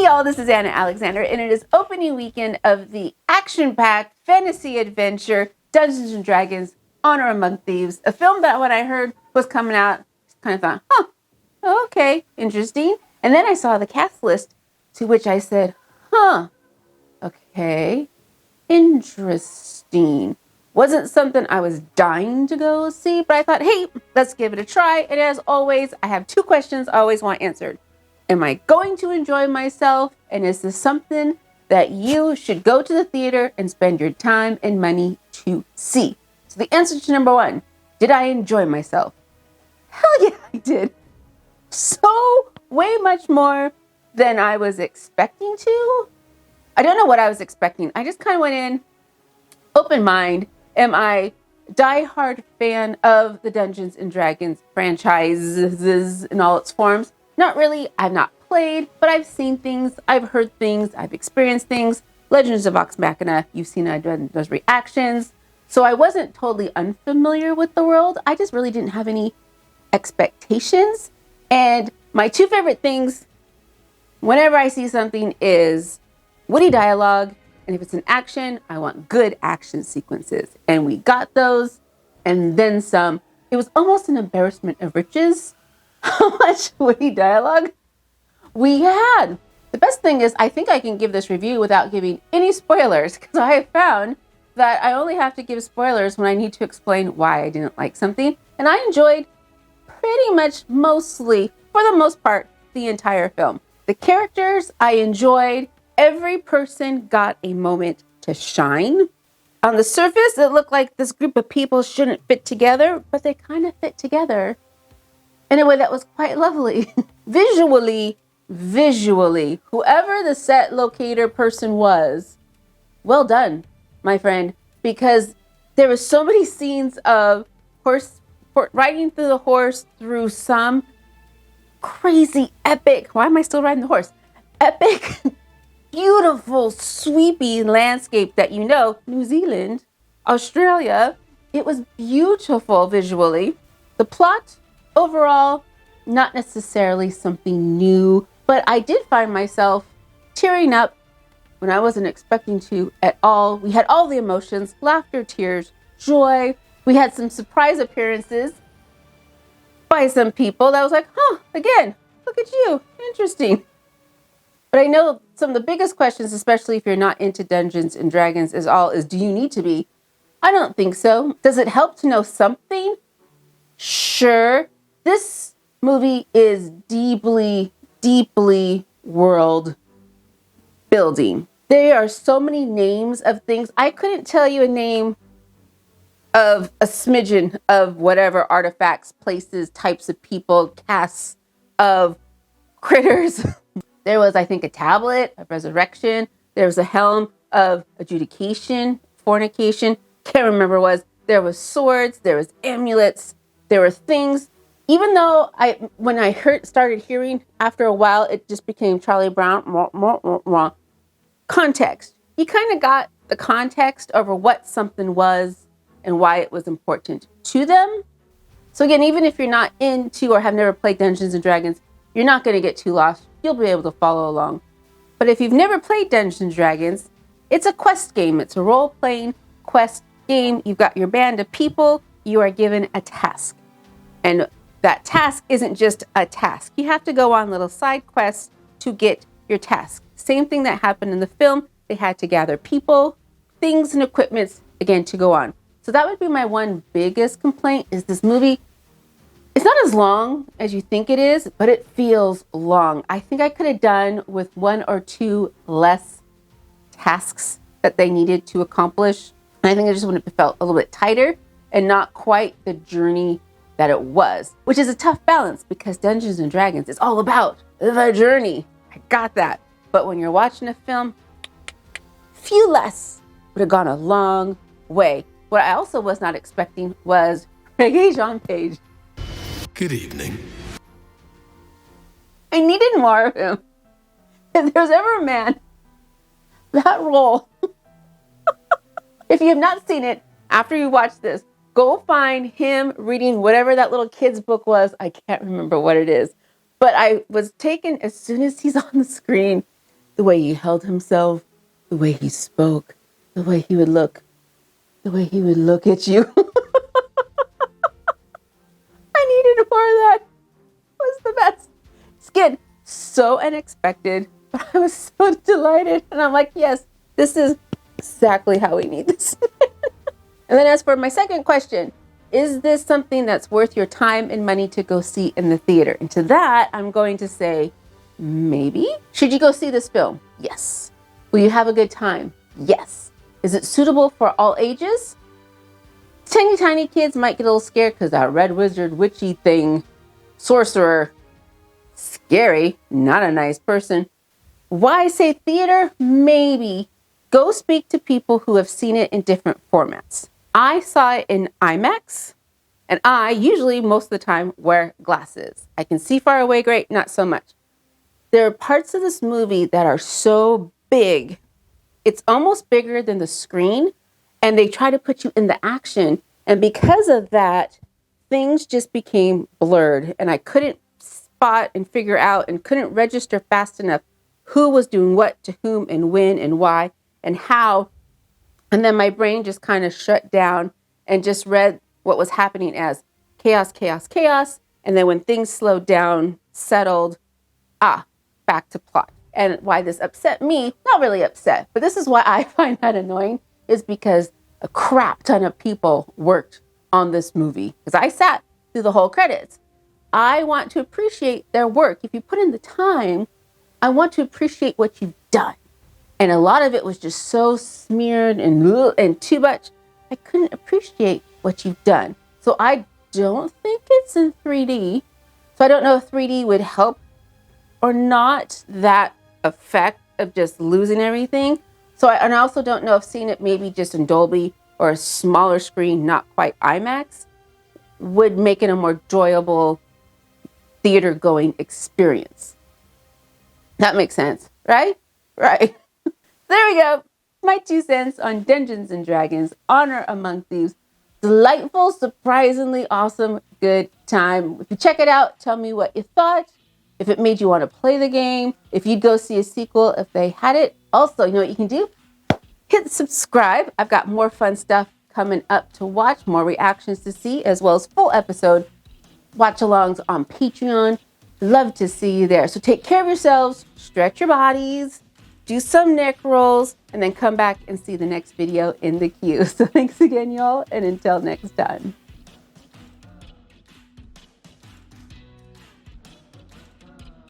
y'all, this is Anna Alexander, and it is opening weekend of the action-packed fantasy adventure Dungeons & Dragons Honor Among Thieves, a film that when I heard was coming out, kind of thought, okay, interesting. And then I saw the cast list, to which I said, okay, interesting. Wasn't something I was dying to go see, but I thought, hey, let's give it a try. And as always, I have two questions I always want answered. Am I going to enjoy myself? And is this something that you should go to the theater and spend your time and money to see? So the answer to number one, did I enjoy myself? Hell yeah, I did. So way much more than I was expecting to. I don't know what I was expecting. I just kind of went in, open mind. Am I a diehard fan of the Dungeons & Dragons franchises in all its forms? Not really. I've not played, but I've seen things. I've heard things. I've experienced things. Legends of Vox Machina, you've seen those reactions. So I wasn't totally unfamiliar with the world. I just really didn't have any expectations. And my two favorite things whenever I see something is witty dialogue. And if it's an action, I want good action sequences. And we got those and then some. It was almost an embarrassment of riches how much witty dialogue we had. The best thing is I think I can give this review without giving any spoilers, because I have found that I only have to give spoilers when I need to explain why I didn't like something. And I enjoyed pretty much mostly, for the most part, the entire film. The characters I enjoyed. Every person got a moment to shine. On the surface, it looked like this group of people shouldn't fit together, but they kind of fit together in a way that was quite lovely. Visually, whoever the set locator person was, well done, my friend, because there were so many scenes of riding through the horse through some crazy epic, why am I still riding the horse? Epic, beautiful, sweepy landscape that New Zealand, Australia. It was beautiful visually. The plot, overall, not necessarily something new, but I did find myself tearing up when I wasn't expecting to at all. We had all the emotions, laughter, tears, joy. We had some surprise appearances by some people that was like, again, look at you, interesting. But I know some of the biggest questions, especially if you're not into Dungeons and Dragons, is do you need to be? I don't think so. Does it help to know something? Sure. This movie is deeply, deeply world building. There are so many names of things. I couldn't tell you a name of a smidgen of whatever artifacts, places, types of people, casts of critters. There was, I think, a tablet of resurrection. There was a helm of adjudication, fornication. Can't remember there was swords. There was amulets. There were things. Even though when I started hearing, after a while, it just became Charlie Brown. Context. You kind of got the context over what something was and why it was important to them. So again, even if you're not into or have never played Dungeons and Dragons, you're not going to get too lost. You'll be able to follow along. But if you've never played Dungeons and Dragons, it's a quest game. It's a role-playing quest game. You've got your band of people. You are given a task. And that task isn't just a task. You have to go on little side quests to get your task. Same thing that happened in the film. They had to gather people, things, and equipments, again, to go on. So that would be my one biggest complaint is this movie. It's not as long as you think it is, but it feels long. I think I could have done with one or two less tasks that they needed to accomplish. And I think it just would have felt a little bit tighter and not quite the journey that it was, which is a tough balance because Dungeons and Dragons is all about the journey. I got that. But when you're watching a film, few less would have gone a long way. What I also was not expecting was Regé-Jean Page. Good evening. I needed more of him. If there's ever a man, that role. If you have not seen it, after you watch this, go find him reading whatever that little kid's book was. I can't remember what it is. But I was taken as soon as he's on the screen. The way he held himself, the way he spoke, the way he would look, the way he would look at you. I needed more of that. It was the best. Again, so unexpected, but I was so delighted. And I'm like, yes, this is exactly how we need this. And then as for my second question, is this something that's worth your time and money to go see in the theater? And to that, I'm going to say, maybe. Should you go see this film? Yes. Will you have a good time? Yes. Is it suitable for all ages? Tiny kids might get a little scared because that red wizard, witchy thing, sorcerer, scary, not a nice person. Why say theater? Maybe. Go speak to people who have seen it in different formats. I saw it in IMAX, and I usually, most of the time, wear glasses. I can see far away great, not so much. There are parts of this movie that are so big, it's almost bigger than the screen, and they try to put you in the action. And because of that, things just became blurred, and I couldn't spot and figure out and couldn't register fast enough who was doing what to whom and when and why and how. And then my brain just kind of shut down and just read what was happening as chaos, chaos, chaos. And then when things slowed down, settled, back to plot. And why this upset me, not really upset, but this is why I find that annoying, is because a crap ton of people worked on this movie. Because I sat through the whole credits. I want to appreciate their work. If you put in the time, I want to appreciate what you've done. And a lot of it was just so smeared and too much. I couldn't appreciate what you've done. So I don't think it's in 3D. So I don't know if 3D would help or not, that effect of just losing everything. And I also don't know if seeing it maybe just in Dolby or a smaller screen, not quite IMAX, would make it a more enjoyable theater going experience. That makes sense, right? Right. There we go. My 2 cents on Dungeons and Dragons, Honor Among Thieves. Delightful, surprisingly awesome, good time. If you check it out, tell me what you thought. If it made you want to play the game. If you'd go see a sequel if they had it. Also, you know what you can do? Hit subscribe. I've got more fun stuff coming up to watch, more reactions to see, as well as full episode watch-alongs on Patreon. Love to see you there. So take care of yourselves, stretch your bodies, do some neck rolls, and then come back and see the next video in the queue. So thanks again, y'all, and until next time.